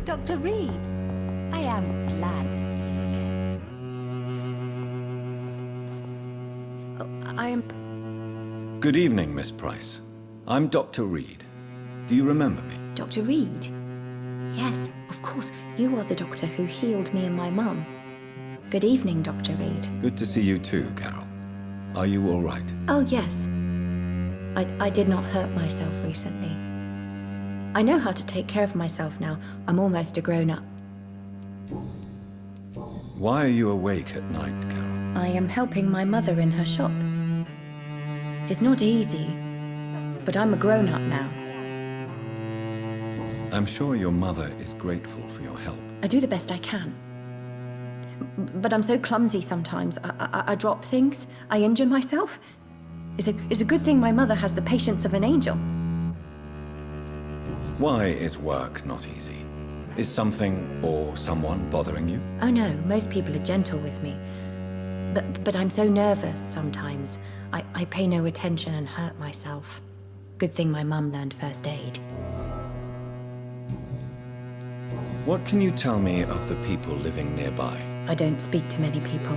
Dr. Reed, I am glad to see you again. Oh, I am... Good evening, Miss Price. I'm Dr. Reed. Do you remember me? Dr. Reed? Yes, of course. You are the doctor who healed me and my mum. Good evening, Dr. Reed. Good to see you too, Carol. Are you all right? Oh, yes. I did not hurt myself recently. I know how to take care of myself now. I'm almost a grown-up. Why are you awake at night, Carol? I am helping my mother in her shop. It's not easy, but I'm a grown-up now. I'm sure your mother is grateful for your help. I do the best I can. But I'm so clumsy sometimes. I drop things. I injure myself. It's a good thing my mother has the patience of an angel. Why is work not easy? Is something or someone bothering you? Oh no, most people are gentle with me. But I'm so nervous sometimes. I pay no attention and hurt myself. Good thing my mum learned first aid. What can you tell me of the people living nearby? I don't speak to many people,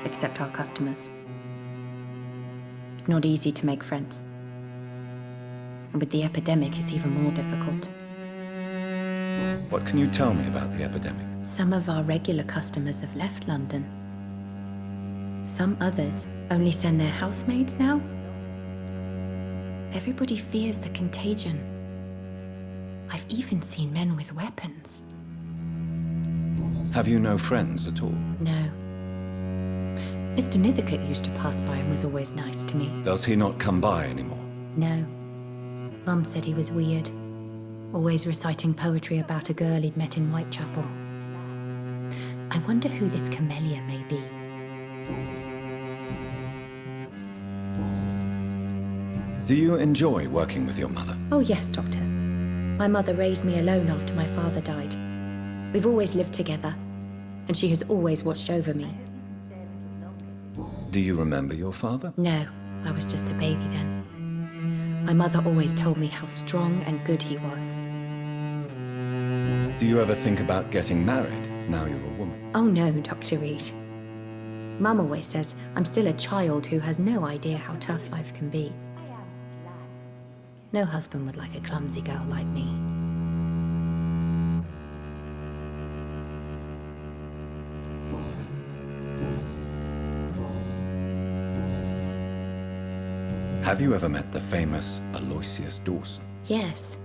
except our customers. It's not easy to make friends. And with the epidemic, it's even more difficult. What can you tell me about the epidemic? Some of our regular customers have left London. Some others only send their housemaids now. Everybody fears the contagion. I've even seen men with weapons. Have you no friends at all? No. Mr. Nithercote used to pass by and was always nice to me. Does he not come by anymore? No. Mum said he was weird. Always reciting poetry about a girl he'd met in Whitechapel. I wonder who this camellia may be. Do you enjoy working with your mother? Oh yes, Doctor. My mother raised me alone after my father died. We've always lived together, and she has always watched over me. Do you remember your father? No, I was just a baby then. My mother always told me how strong and good he was. Do you ever think about getting married now you're a woman? Oh no, Dr. Reed. Mum always says I'm still a child who has no idea how tough life can be. No husband would like a clumsy girl like me. Have you ever met the famous Aloysius Dawson? Yes,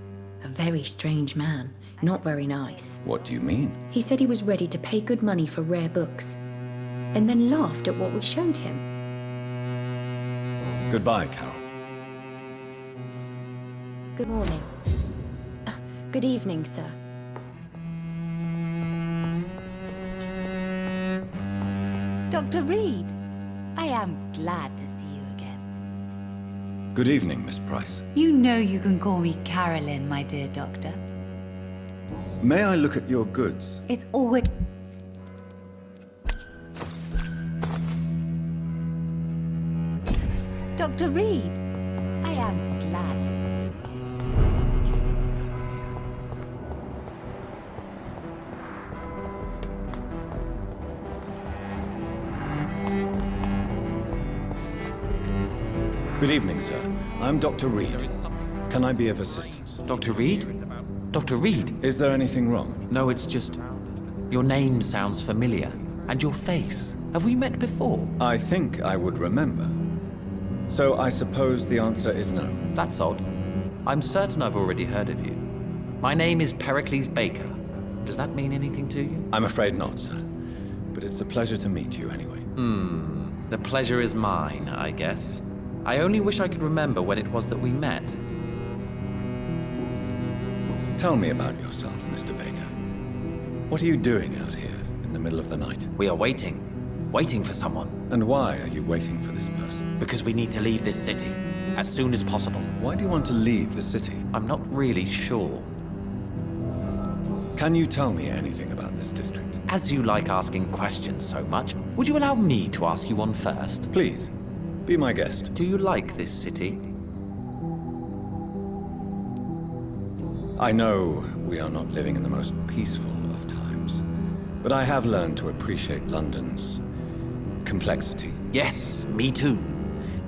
a very strange man. Not very nice. What do you mean? He said he was ready to pay good money for rare books, and then laughed at what we showed him. Goodbye, Carol. Good morning. Good evening, sir. Dr. Reed, I am glad to see you again. Good evening, Miss Price. You know you can call me Carolyn, my dear doctor. May I look at your goods? It's always... Dr. Reed, I am glad to see you again. Good evening, sir. I'm Dr. Reed. Can I be of assistance? Dr. Reed? Dr. Reed? Is there anything wrong? No, it's just... Your name sounds familiar. And your face. Have we met before? I think I would remember. So I suppose the answer is no. That's odd. I'm certain I've already heard of you. My name is Pericles Baker. Does that mean anything to you? I'm afraid not, sir. But it's a pleasure to meet you anyway. The pleasure is mine, I guess. I only wish I could remember when it was that we met. Tell me about yourself, Mr. Baker. What are you doing out here in the middle of the night? We are waiting. Waiting for someone. And why are you waiting for this person? Because we need to leave this city. As soon as possible. Why do you want to leave the city? I'm not really sure. Can you tell me anything about this district? As you like asking questions so much, would you allow me to ask you one first? Please, be my guest. Do you like this city? I know we are not living in the most peaceful of times, but I have learned to appreciate London's complexity. Yes, me too.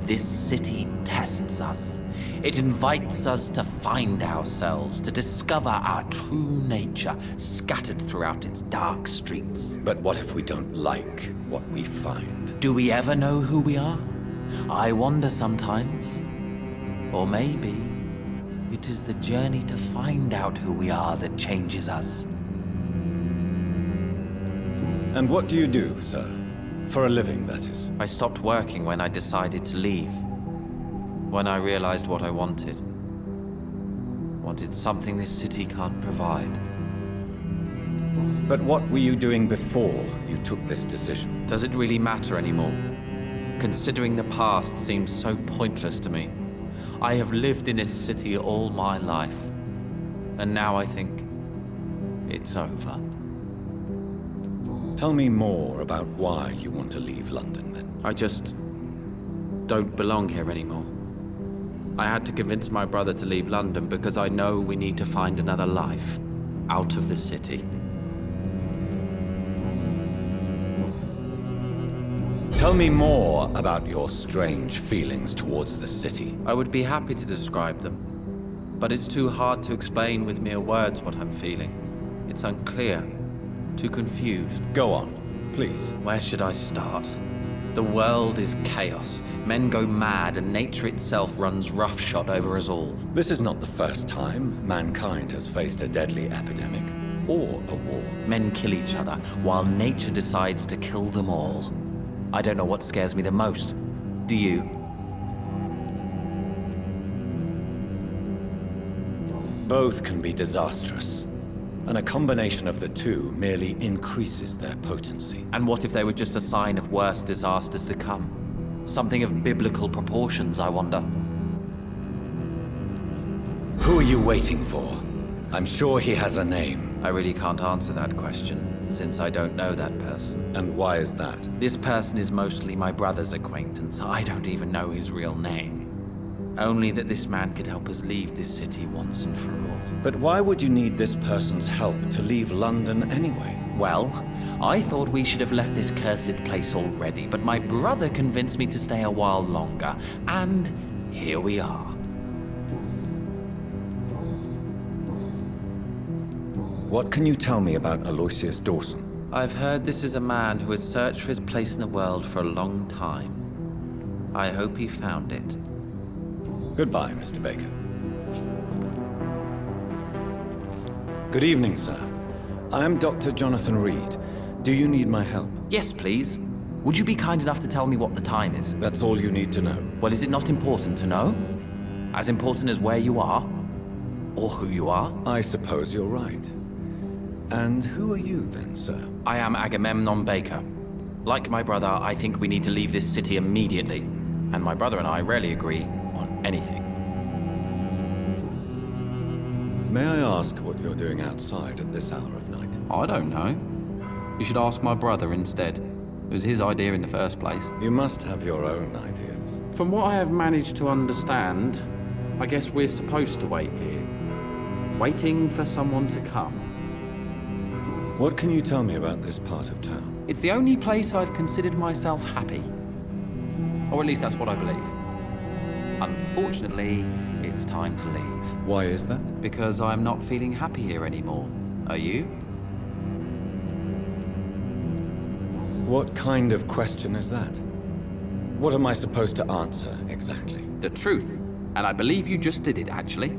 This city tests us. It invites us to find ourselves, to discover our true nature scattered throughout its dark streets. But what if we don't like what we find? Do we ever know who we are? I wonder sometimes. Or maybe it is the journey to find out who we are that changes us. And what do you do, sir? For a living, that is. I stopped working when I decided to leave. When I realized what I wanted. Wanted something this city can't provide. But what were you doing before you took this decision? Does it really matter anymore? Considering the past seems so pointless to me. I have lived in this city all my life. And now I think it's over. Tell me more about why you want to leave London, then. I just don't belong here anymore. I had to convince my brother to leave London because I know we need to find another life out of the city. Tell me more about your strange feelings towards the city. I would be happy to describe them, but it's too hard to explain with mere words what I'm feeling. It's unclear. Too confused. Go on, please. Where should I start? The world is chaos. Men go mad, and nature itself runs roughshod over us all. This is not the first time mankind has faced a deadly epidemic or a war. Men kill each other, while nature decides to kill them all. I don't know what scares me the most. Do you? Both can be disastrous, and a combination of the two merely increases their potency. And what if they were just a sign of worse disasters to come? Something of biblical proportions, I wonder. Who are you waiting for? I'm sure he has a name. I really can't answer that question, since I don't know that person. And why is that? This person is mostly my brother's acquaintance. I don't even know his real name. Only that this man could help us leave this city once and for all. But why would you need this person's help to leave London anyway? Well, I thought we should have left this cursed place already, but my brother convinced me to stay a while longer, and here we are. What can you tell me about Aloysius Dawson? I've heard this is a man who has searched for his place in the world for a long time. I hope he found it. Goodbye, Mr. Baker. Good evening, sir. I am Dr. Jonathan Reed. Do you need my help? Yes, please. Would you be kind enough to tell me what the time is? That's all you need to know. Well, is it not important to know? As important as where you are? Or who you are? I suppose you're right. And who are you then, sir? I am Agamemnon Baker. Like my brother, I think we need to leave this city immediately. And my brother and I rarely agree on anything. May I ask what you're doing outside at this hour of night? I don't know. You should ask my brother instead. It was his idea in the first place. You must have your own ideas. From what I have managed to understand, I guess we're supposed to wait here. Waiting for someone to come. What can you tell me about this part of town? It's the only place I've considered myself happy. Or at least that's what I believe. Unfortunately, it's time to leave. Why is that? Because I'm not feeling happy here anymore. Are you? What kind of question is that? What am I supposed to answer, exactly? The truth. And I believe you just did it, actually.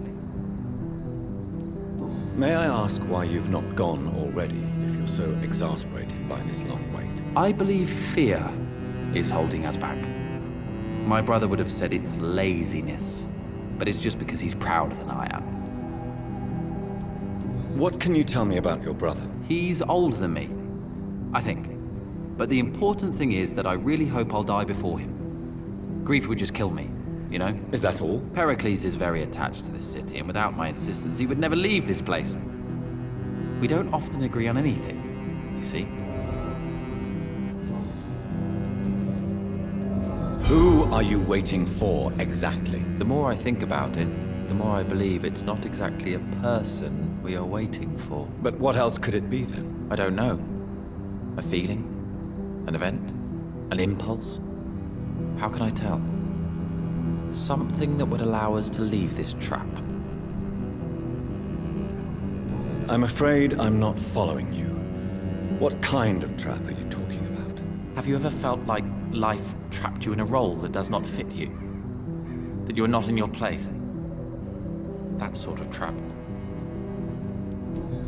May I ask why you've not gone already, if you're so exasperated by this long wait? I believe fear is holding us back. My brother would have said it's laziness, but it's just because he's prouder than I am. What can you tell me about your brother? He's older than me, I think. But the important thing is that I really hope I'll die before him. Grief would just kill me, you know? Is that all? Pericles is very attached to this city, and without my insistence, he would never leave this place. We don't often agree on anything, you see? Who are you waiting for, exactly? The more I think about it, the more I believe it's not exactly a person we are waiting for. But what else could it be, then? I don't know. A feeling? An event? An impulse? How can I tell? Something that would allow us to leave this trap. I'm afraid I'm not following you. What kind of trap are you talking about? Have you ever felt like life trapped you in a role that does not fit you? That you're not in your place? That sort of trap.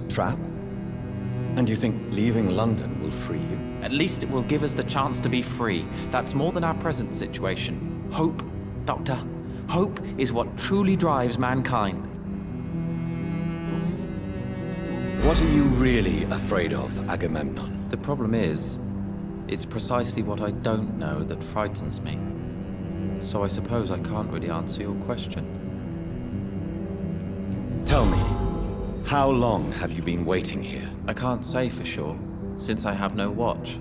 Trap? And you think leaving London will free you? At least it will give us the chance to be free. That's more than our present situation. Hope, Doctor. Hope is what truly drives mankind. What are you really afraid of, Agamemnon? The problem is, it's precisely what I don't know that frightens me. So I suppose I can't really answer your question. Tell me, how long have you been waiting here? I can't say for sure, since I have no watch.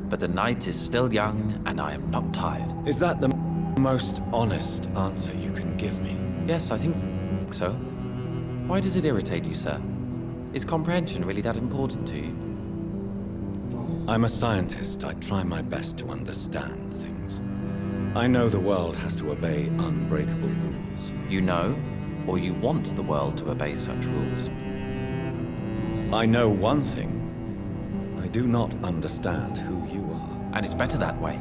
But the night is still young, and I am not tired. Is that the most honest answer you can give me? Yes, I think so. Why does it irritate you, sir? Is comprehension really that important to you? I'm a scientist. I try my best to understand things. I know the world has to obey unbreakable rules. You know, or you want the world to obey such rules? I know one thing. I do not understand who you are. And it's better that way.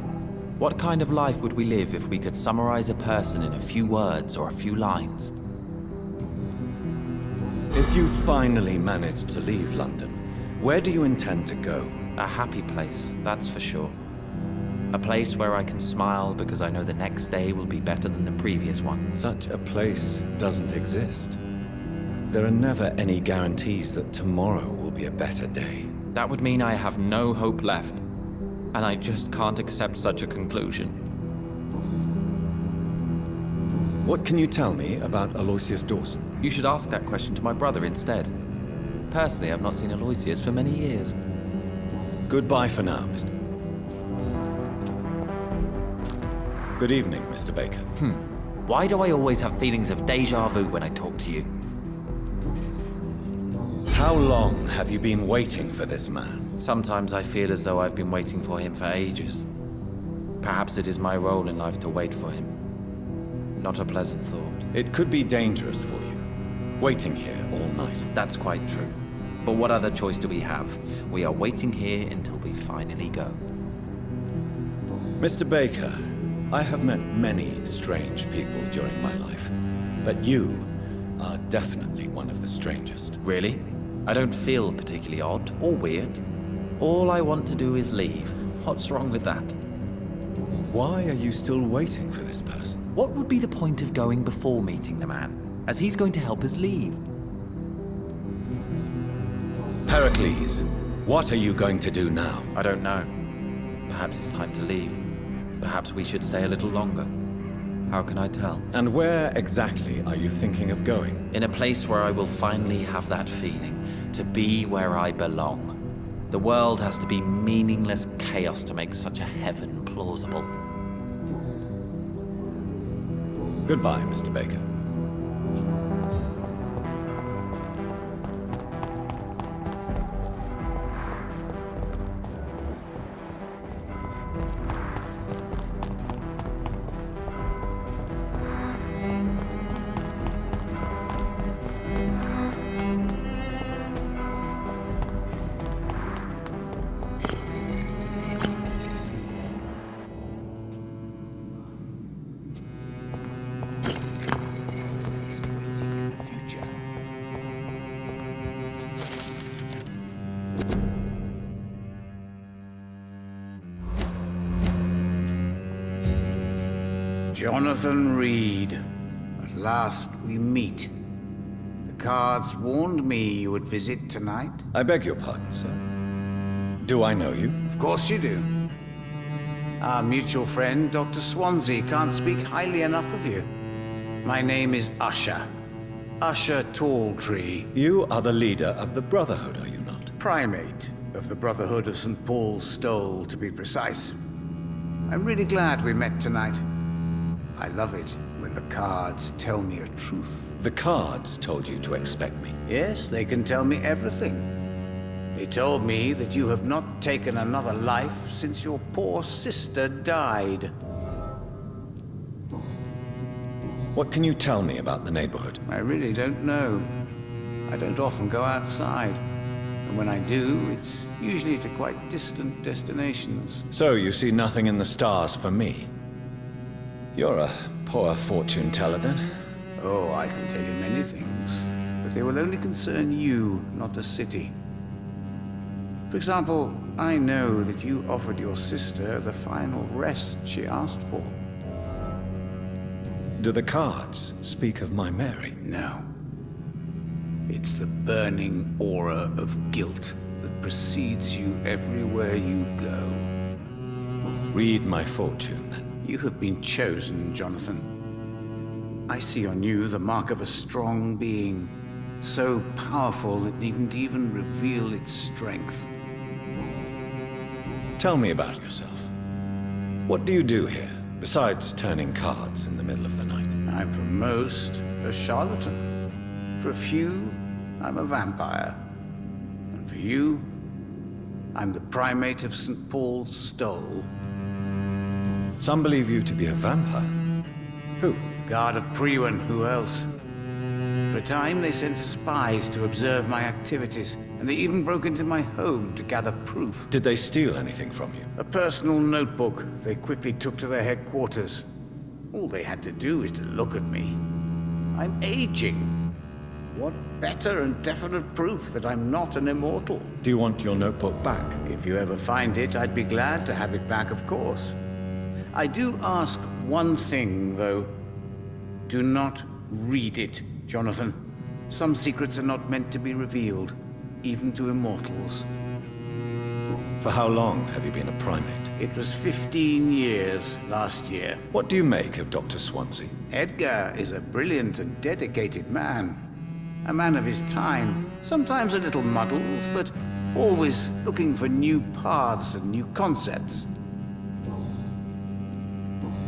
What kind of life would we live if we could summarize a person in a few words or a few lines? If you finally manage to leave London, where do you intend to go? A happy place, that's for sure. A place where I can smile because I know the next day will be better than the previous one. Such a place doesn't exist. There are never any guarantees that tomorrow will be a better day. That would mean I have no hope left. And I just can't accept such a conclusion. What can you tell me about Aloysius Dawson? You should ask that question to my brother instead. Personally, I've not seen Aloysius for many years. Goodbye for now, Mr. Good evening, Mr. Baker. Why do I always have feelings of déjà vu when I talk to you? How long have you been waiting for this man? Sometimes I feel as though I've been waiting for him for ages. Perhaps it is my role in life to wait for him. Not a pleasant thought. It could be dangerous for you, waiting here all night. That's quite true. But what other choice do we have? We are waiting here until we finally go. Mr. Baker, I have met many strange people during my life, but you are definitely one of the strangest. Really? I don't feel particularly odd or weird. All I want to do is leave. What's wrong with that? Why are you still waiting for this person? What would be the point of going before meeting the man, as he's going to help us leave? Pericles, what are you going to do now? I don't know. Perhaps it's time to leave. Perhaps we should stay a little longer. How can I tell? And where exactly are you thinking of going? In a place where I will finally have that feeling, to be where I belong. The world has to be meaningless chaos to make such a heaven plausible. Goodbye, Mr. Baker. Jonathan Reed. At last we meet. The cards warned me you would visit tonight. I beg your pardon, sir. Do I know you? Of course you do. Our mutual friend, Dr. Swansea, can't speak highly enough of you. My name is Usher. Usher Talltree. You are the leader of the Brotherhood, are you not? Primate of the Brotherhood of St. Paul's Stole, to be precise. I'm really glad we met tonight. I love it when the cards tell me a truth. The cards told you to expect me. Yes, they can tell me everything. They told me that you have not taken another life since your poor sister died. What can you tell me about the neighborhood? I really don't know. I don't often go outside. And when I do, it's usually to quite distant destinations. So you see nothing in the stars for me? You're a poor fortune teller, then? Oh, I can tell you many things, but they will only concern you, not the city. For example, I know that you offered your sister the final rest she asked for. Do the cards speak of my Mary? No. It's the burning aura of guilt that precedes you everywhere you go. Read my fortune, then. You have been chosen, Jonathan. I see on you the mark of a strong being, so powerful it needn't even reveal its strength. Tell me about yourself. What do you do here, besides turning cards in the middle of the night? I'm for most a charlatan. For a few, I'm a vampire. And for you, I'm the primate of St. Paul's Stole. Some believe you to be a vampire. Who? The Guard of Priwen, who else? For a time, they sent spies to observe my activities, and they even broke into my home to gather proof. Did they steal anything from you? A personal notebook they quickly took to their headquarters. All they had to do is to look at me. I'm aging. What better and definite proof that I'm not an immortal? Do you want your notebook back? If you ever find it, I'd be glad to have it back, of course. I do ask one thing, though. Do not read it, Jonathan. Some secrets are not meant to be revealed, even to immortals. For how long have you been a primate? It was 15 years last year. What do you make of Dr. Swansea? Edgar is a brilliant and dedicated man. A man of his time, sometimes a little muddled, but always looking for new paths and new concepts.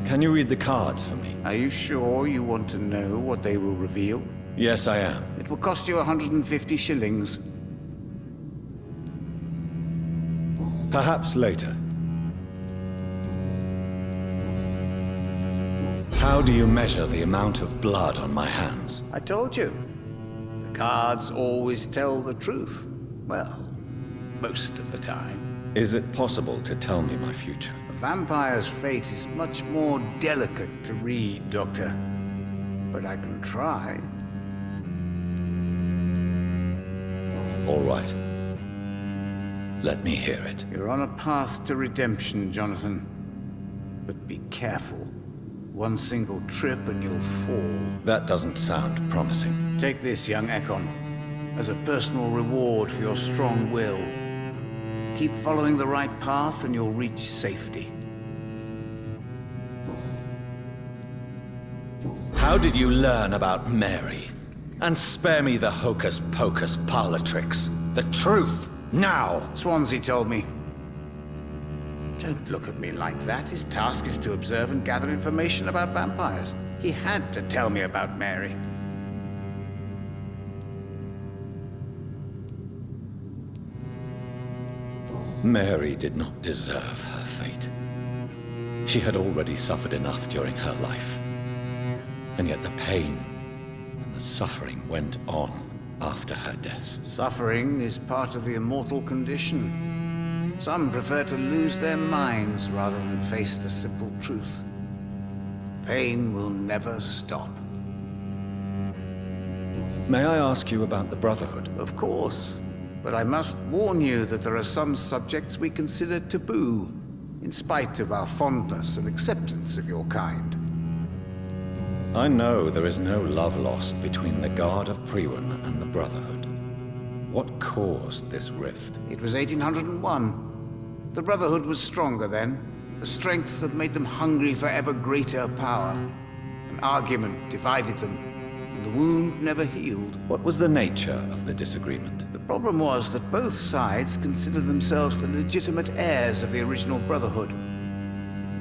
Can you read the cards for me? Are you sure you want to know what they will reveal? Yes, I am. It will cost you 150 shillings. Perhaps later. How do you measure the amount of blood on my hands? I told you. The cards always tell the truth. Well, most of the time. Is it possible to tell me my future? A vampire's fate is much more delicate to read, Doctor. But I can try. All right. Let me hear it. You're on a path to redemption, Jonathan. But be careful. One single trip and you'll fall. That doesn't sound promising. Take this, young Ekon, as a personal reward for your strong will. Keep following the right path and you'll reach safety. How did you learn about Mary? And spare me the hocus-pocus parlor tricks. The truth, now! Swansea told me. Don't look at me like that. His task is to observe and gather information about vampires. He had to tell me about Mary. Mary did not deserve her fate. She had already suffered enough during her life. And yet the pain and the suffering went on after her death. Suffering is part of the immortal condition. Some prefer to lose their minds rather than face the simple truth. Pain will never stop. May I ask you about the Brotherhood? Of course. But I must warn you that there are some subjects we consider taboo, in spite of our fondness and acceptance of your kind. I know there is no love lost between the Guard of Priwen and the Brotherhood. What caused this rift? It was 1801. The Brotherhood was stronger then, a strength that made them hungry for ever greater power. An argument divided them, and the wound never healed. What was the nature of the disagreement? The problem was that both sides considered themselves the legitimate heirs of the original Brotherhood.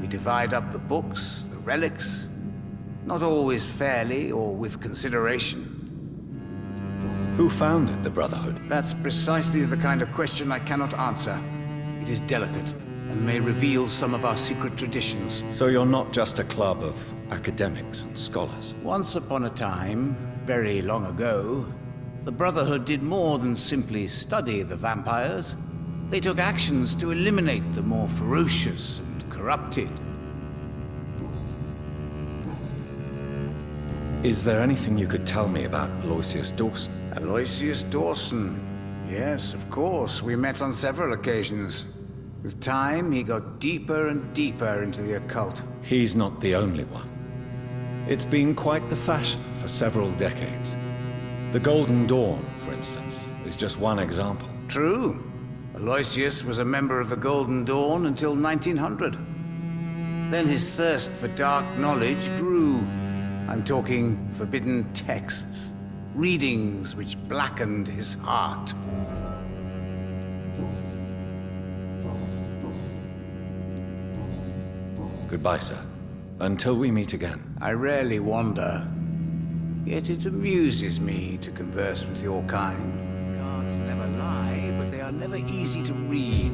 We divide up the books, the relics, not always fairly or with consideration. Who founded the Brotherhood? That's precisely the kind of question I cannot answer. It is delicate and may reveal some of our secret traditions. So you're not just a club of academics and scholars? Once upon a time, very long ago, the Brotherhood did more than simply study the vampires. They took actions to eliminate the more ferocious and corrupted. Is there anything you could tell me about Aloysius Dawson? Aloysius Dawson. Yes, of course. We met on several occasions. With time, he got deeper and deeper into the occult. He's not the only one. It's been quite the fashion for several decades. The Golden Dawn, for instance, is just one example. True. Aloysius was a member of the Golden Dawn until 1900. Then his thirst for dark knowledge grew. I'm talking forbidden texts, readings which blackened his heart. Goodbye, sir. Until we meet again. I rarely wander, yet it amuses me to converse with your kind. Cards never lie, but they are never easy to read.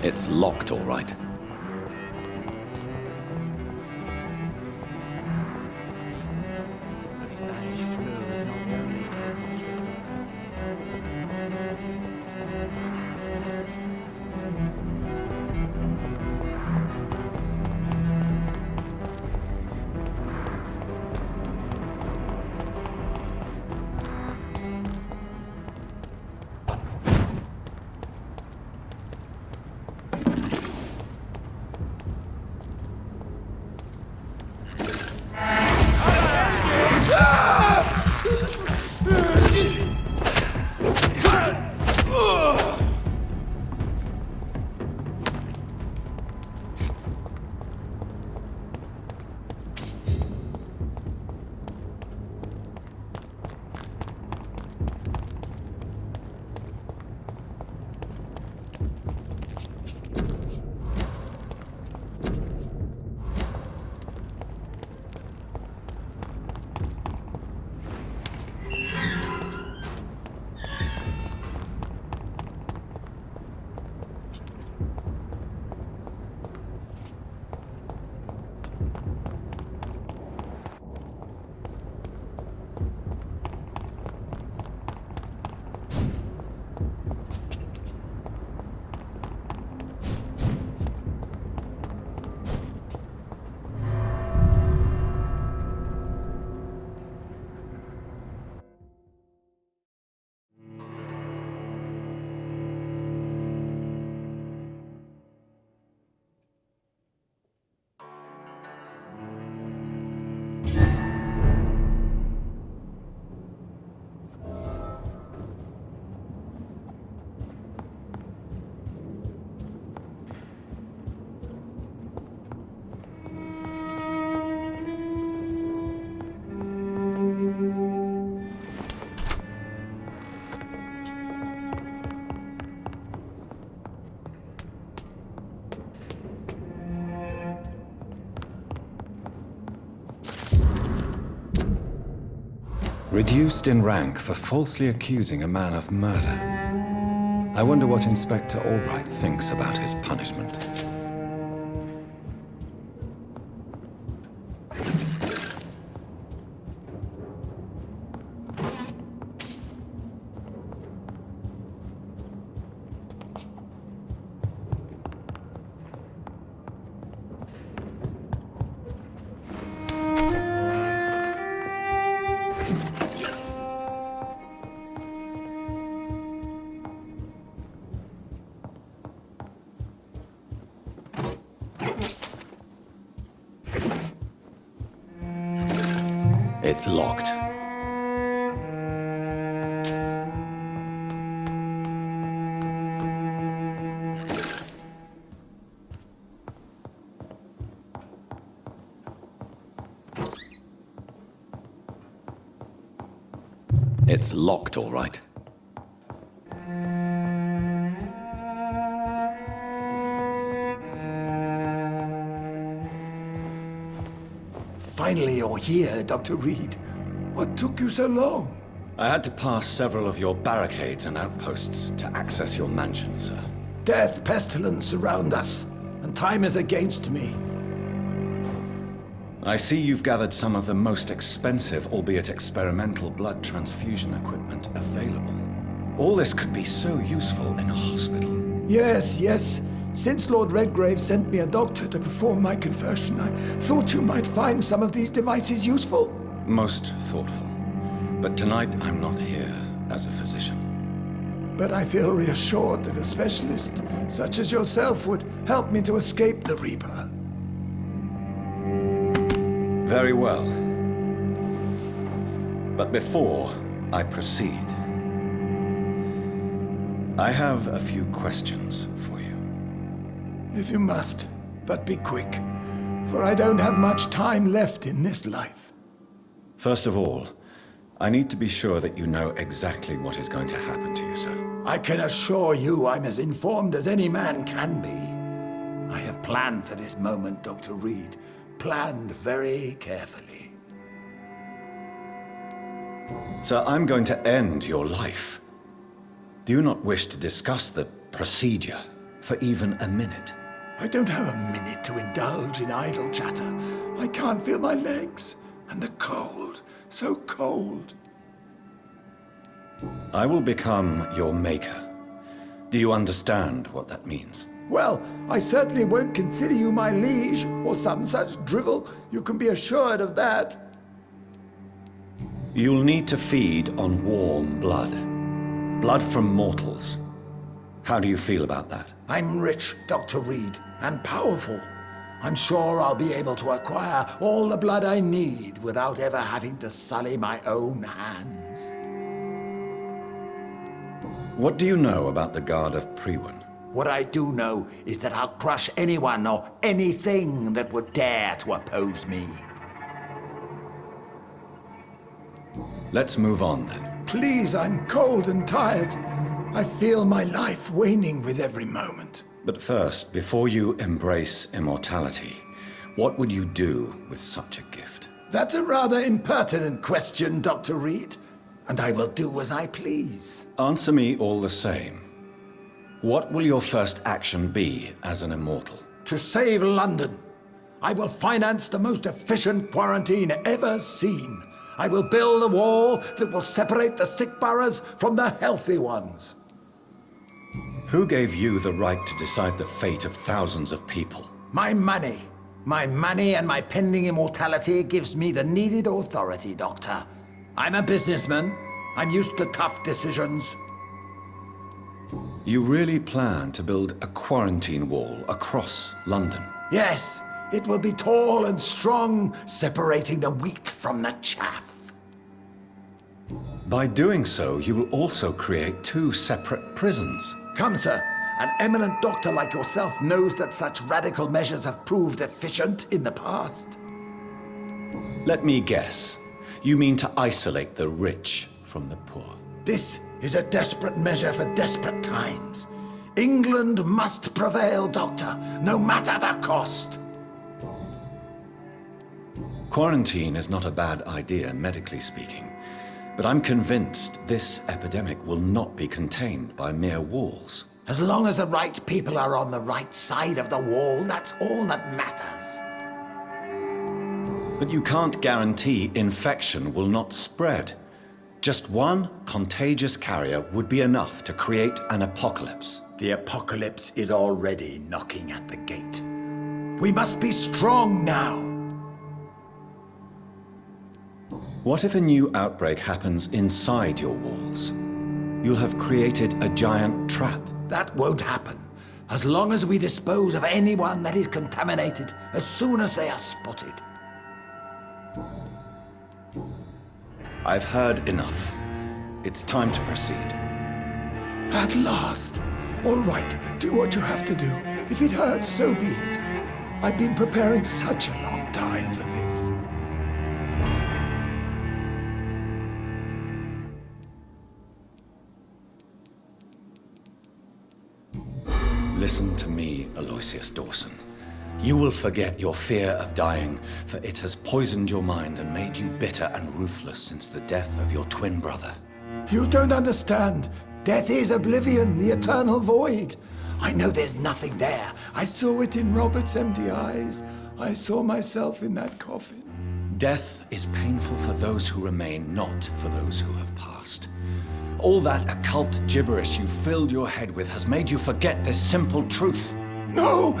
It's locked, all right. Reduced in rank for falsely accusing a man of murder. I wonder what Inspector Albright thinks about his punishment. It's locked. It's locked, all right. Finally, you're here, Dr. Reed. What took you so long? I had to pass several of your barricades and outposts to access your mansion, sir. Death, pestilence surround us, and time is against me. I see you've gathered some of the most expensive, albeit experimental, blood transfusion equipment available. All this could be so useful in a hospital. Yes, yes. Since Lord Redgrave sent me a doctor to perform my conversion, I thought you might find some of these devices useful. Most thoughtful. But tonight I'm not here as a physician. But I feel reassured that a specialist such as yourself would help me to escape the Reaper. Very well. But before I proceed, I have a few questions for you. If you must, but be quick, for I don't have much time left in this life. First of all, I need to be sure that you know exactly what is going to happen to you, sir. I can assure you I'm as informed as any man can be. I have planned for this moment, Dr. Reed. Planned very carefully. Sir, I'm going to end your life. Do you not wish to discuss the procedure for even a minute. I don't have a minute to indulge in idle chatter. I can't feel my legs. And the cold, so cold. I will become your maker. Do you understand what that means? Well, I certainly won't consider you my liege, or some such drivel. You can be assured of that. You'll need to feed on warm blood. Blood from mortals. How do you feel about that? I'm rich, Dr. Reed, and powerful. I'm sure I'll be able to acquire all the blood I need without ever having to sully my own hands. What do you know about the Guard of Priwen? What I do know is that I'll crush anyone or anything that would dare to oppose me. Let's move on then. Please, I'm cold and tired. I feel my life waning with every moment. But first, before you embrace immortality, what would you do with such a gift? That's a rather impertinent question, Dr. Reed, and I will do as I please. Answer me all the same. What will your first action be as an immortal? To save London, I will finance the most efficient quarantine ever seen. I will build a wall that will separate the sick boroughs from the healthy ones. Who gave you the right to decide the fate of thousands of people? My money. My money and my pending immortality gives me the needed authority, Doctor. I'm a businessman. I'm used to tough decisions. You really plan to build a quarantine wall across London? Yes, it will be tall and strong, separating the wheat from the chaff. By doing so, you will also create two separate prisons. Come, sir. An eminent doctor like yourself knows that such radical measures have proved efficient in the past. Let me guess. You mean to isolate the rich from the poor? This is a desperate measure for desperate times. England must prevail, Doctor, no matter the cost. Quarantine is not a bad idea, medically speaking. But I'm convinced this epidemic will not be contained by mere walls. As long as the right people are on the right side of the wall, that's all that matters. But you can't guarantee infection will not spread. Just one contagious carrier would be enough to create an apocalypse. The apocalypse is already knocking at the gate. We must be strong now. What if a new outbreak happens inside your walls? You'll have created a giant trap. That won't happen. As long as we dispose of anyone that is contaminated as soon as they are spotted. I've heard enough. It's time to proceed. At last. All right, do what you have to do. If it hurts, so be it. I've been preparing such a long time for this. Listen to me, Aloysius Dawson. You will forget your fear of dying, for it has poisoned your mind and made you bitter and ruthless since the death of your twin brother. You don't understand. Death is oblivion, the eternal void. I know there's nothing there. I saw it in Robert's empty eyes. I saw myself in that coffin. Death is painful for those who remain, not for those who have passed. All that occult gibberish you filled your head with has made you forget this simple truth. No!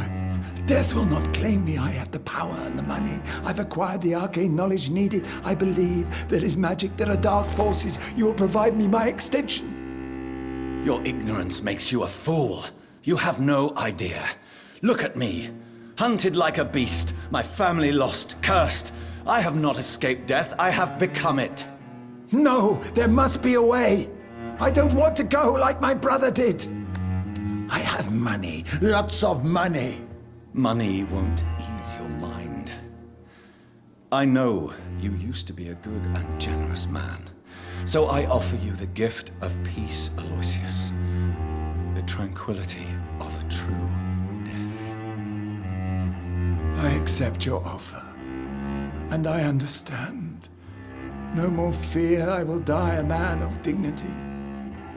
Death will not claim me. I have the power and the money. I've acquired the arcane knowledge needed. I believe there is magic, there are dark forces. You will provide me my extension. Your ignorance makes you a fool. You have no idea. Look at me. Hunted like a beast, my family lost, cursed. I have not escaped death, I have become it. No, there must be a way. I don't want to go like my brother did. I have money, lots of money. Money won't ease your mind. I know you used to be a good and generous man, so I offer you the gift of peace, Aloysius. The tranquility of a true death. I accept your offer, and I understand. No more fear, I will die a man of dignity,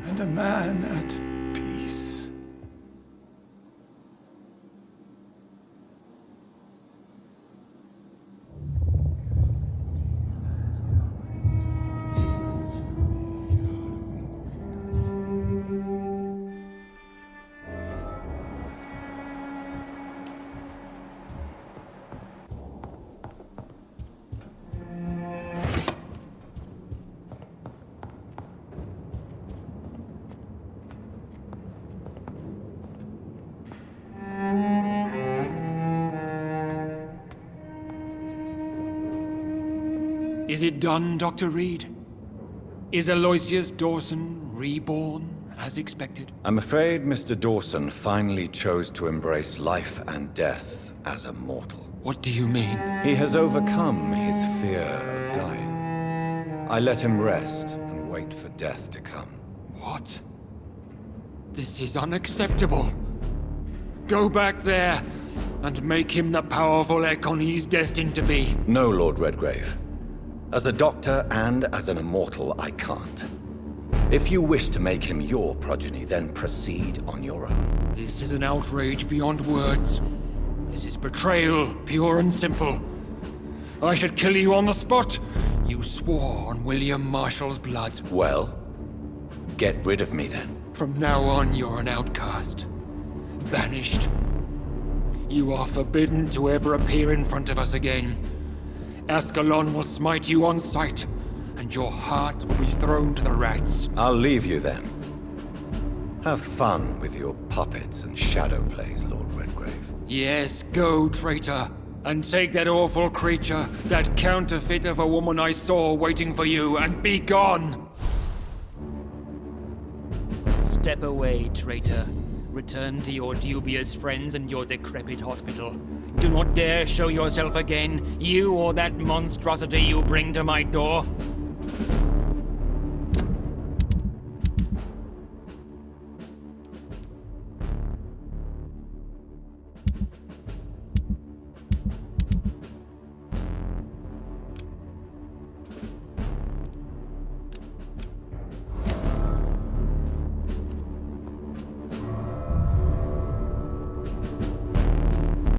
and a man at peace. Is it done, Dr. Reed? Is Aloysius Dawson reborn, as expected? I'm afraid Mr. Dawson finally chose to embrace life and death as a mortal. What do you mean? He has overcome his fear of dying. I let him rest and wait for death to come. What? This is unacceptable. Go back there and make him the powerful Ekon he's destined to be. No, Lord Redgrave. As a doctor and as an immortal, I can't. If you wish to make him your progeny, then proceed on your own. This is an outrage beyond words. This is betrayal, pure and simple. I should kill you on the spot. You swore on William Marshall's blood. Well, get rid of me then. From now on, you're an outcast. Banished. You are forbidden to ever appear in front of us again. Ascalon will smite you on sight, and your heart will be thrown to the rats. I'll leave you then. Have fun with your puppets and shadow plays, Lord Redgrave. Yes, go, traitor. And take that awful creature, that counterfeit of a woman I saw waiting for you, and be gone! Step away, traitor. Return to your dubious friends and your decrepit hospital. Do not dare show yourself again, you or that monstrosity you bring to my door.